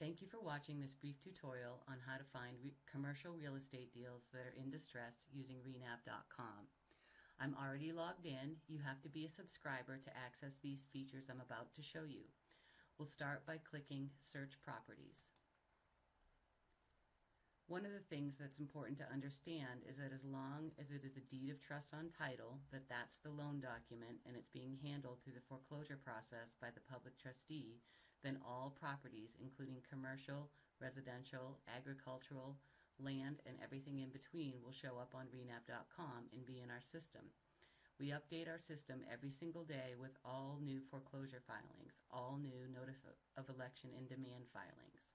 Thank you for watching this brief tutorial on how to find commercial real estate deals that are in distress using renav.com. I'm already logged in. You have to be a subscriber to access these features I'm about to show you. We'll start by clicking Search Properties. One of the things that's important to understand is that as long as it is a deed of trust on title, that's the loan document and it's being handled through the foreclosure process by the public trustee, then all properties, including commercial, residential, agricultural, land, and everything in between, will show up on renav.com and be in our system. We update our system every single day with all new foreclosure filings, all new notice of election in demand filings.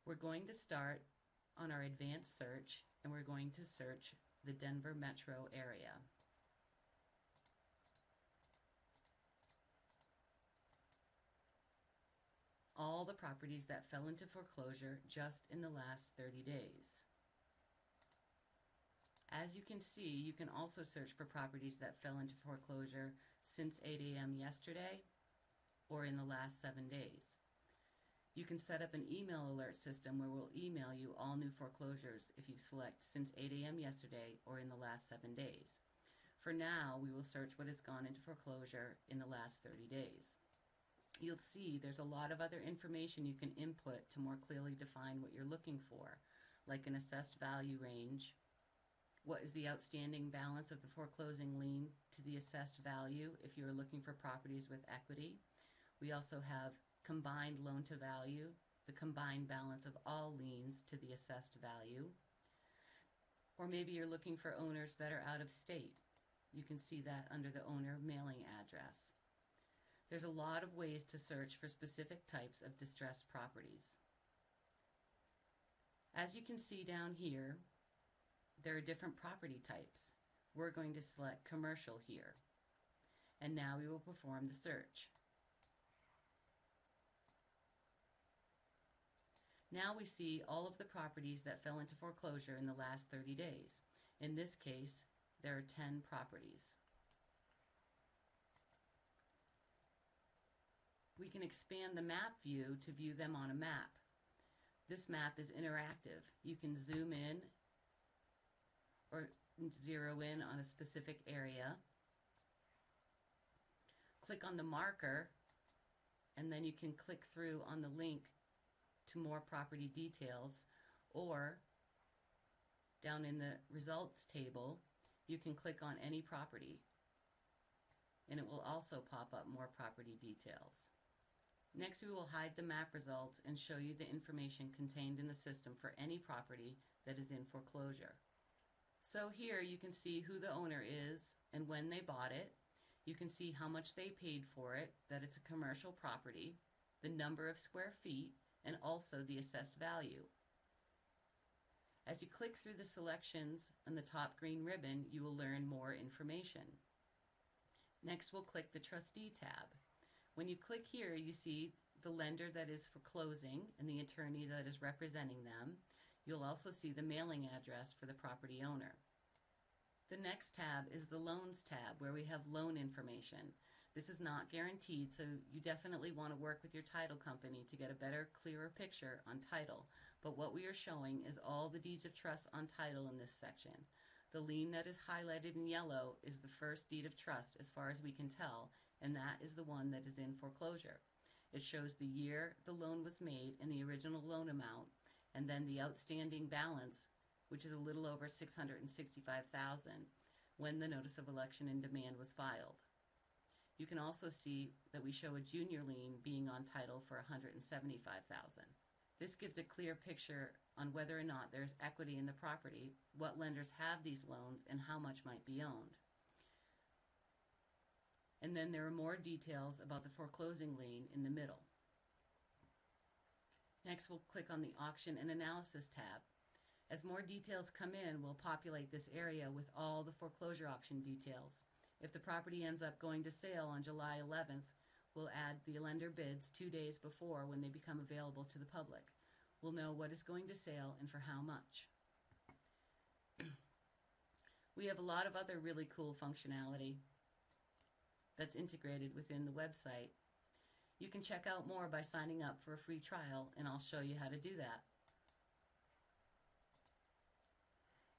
We're going to start on our advanced search, and we're going to search the Denver metro area. All the properties that fell into foreclosure just in the last 30 days. As you can see, you can also search for properties that fell into foreclosure since 8 a.m. yesterday or in the last 7 days. You can set up an email alert system where we'll email you all new foreclosures if you select since 8 a.m. yesterday or in the last 7 days. For now, we will search what has gone into foreclosure in the last 30 days. You'll see there's a lot of other information you can input to more clearly define what you're looking for, like an assessed value range, what is the outstanding balance of the foreclosing lien to the assessed value if you're looking for properties with equity. We also have combined loan to value, the combined balance of all liens to the assessed value. Or maybe you're looking for owners that are out of state. You can see that under the owner mailing address. There's a lot of ways to search for specific types of distressed properties. As you can see down here, there are different property types. We're going to select commercial here. And now we will perform the search. Now we see all of the properties that fell into foreclosure in the last 30 days. In this case, there are 10 properties. We can expand the map view to view them on a map. This map is interactive. You can zoom in or zero in on a specific area. Click on the marker, and then you can click through on the link to more property details, or down in the results table you can click on any property and it will also pop up more property details. Next, we will hide the map results and show you the information contained in the system for any property that is in foreclosure. So here you can see who the owner is and when they bought it. You can see how much they paid for it, that it's a commercial property, the number of square feet, and also the assessed value. As you click through the selections on the top green ribbon, you will learn more information. Next, we'll click the Trustee tab. When you click here, you see the lender that is foreclosing and the attorney that is representing them. You'll also see the mailing address for the property owner. The next tab is the Loans tab, where we have loan information. This is not guaranteed, so you definitely want to work with your title company to get a better, clearer picture on title. But what we are showing is all the deeds of trust on title in this section. The lien that is highlighted in yellow is the first deed of trust as far as we can tell, and that is the one that is in foreclosure. It shows the year the loan was made and the original loan amount, and then the outstanding balance, which is a little over $665,000 when the notice of election in demand was filed. You can also see that we show a junior lien being on title for $175,000. This gives a clear picture on whether or not there's equity in the property, what lenders have these loans, and how much might be owned. And then there are more details about the foreclosing lien in the middle. Next, we'll click on the Auction and Analysis tab. As more details come in, we'll populate this area with all the foreclosure auction details. If the property ends up going to sale on July 11th, we'll add the lender bids 2 days before when they become available to the public. We'll know what is going to sale and for how much. We have a lot of other really cool functionality that's integrated within the website. You can check out more by signing up for a free trial, and I'll show you how to do that.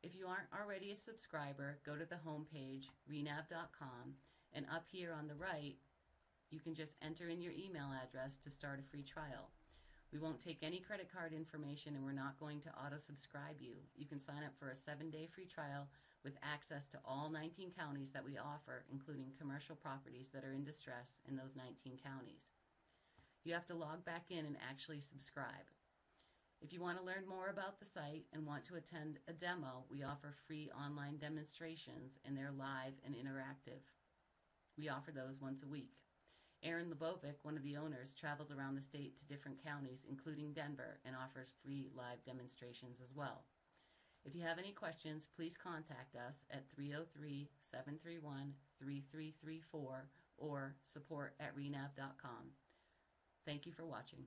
If you aren't already a subscriber, go to the homepage, renav.com, and up here on the right, you can just enter in your email address to start a free trial. We won't take any credit card information, and we're not going to auto-subscribe you. You can sign up for a 7-day free trial with access to all 19 counties that we offer, including commercial properties that are in distress in those 19 counties. You have to log back in and actually subscribe. If you want to learn more about the site and want to attend a demo, we offer free online demonstrations, and they're live and interactive. We offer those once a week. Aaron Lebovic, one of the owners, travels around the state to different counties, including Denver, and offers free live demonstrations as well. If you have any questions, please contact us at 303-731-3334 or support@renav.com. Thank you for watching.